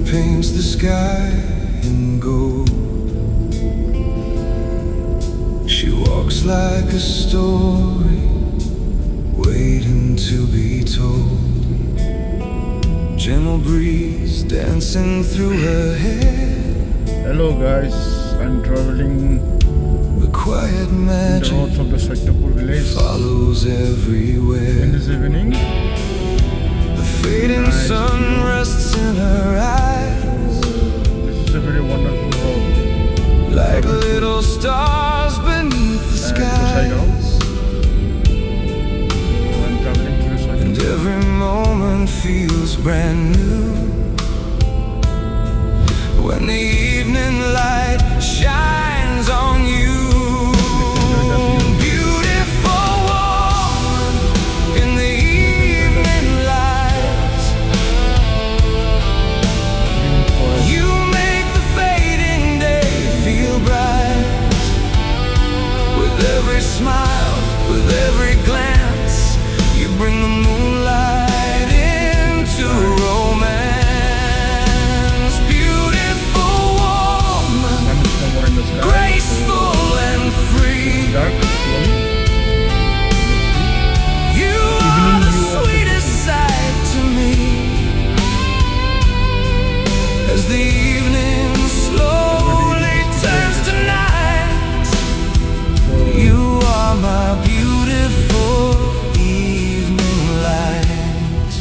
paints the sky in gold. She walks like a story, waiting to be told. Gentle breeze dancing through her hair. Hello guys, I'm traveling The quiet the magic roads of the Satyapur village follows everywhere. in this evening. The fading sun rests in her eyes, This is a very wonderful road. like little stars beneath the Gossaigaon. skies. I'm traveling through the And Satyapur. every moment feels brand new when the evening light shines on you. Beautiful woman in the evening light, you make the fading day feel bright. With every smile, with every glance, you bring the moonlight into romance. Beautiful woman, Sun is somewhere in the sky. graceful and free, Dark, slowly. you are the sweetest sight to me. As the evening slowly turns to night, you are my beautiful evening light.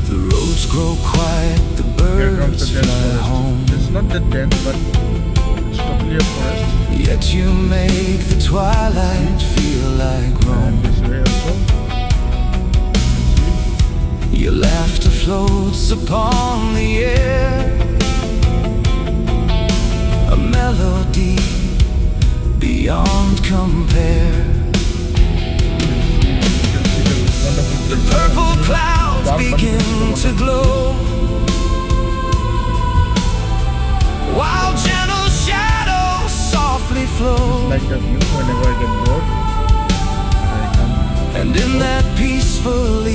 The roads grow quiet, the Here comes birds the dense fly forest. home. It's not that dense, but it's totally a forest. Yet you make the twilight feel like And Rome. this way also. Your laughter floats upon the air, a melody beyond compare. The purple clouds begin to glow, while gentle shadows softly flow. Like that view whenever I get bored. I come. And in that peaceful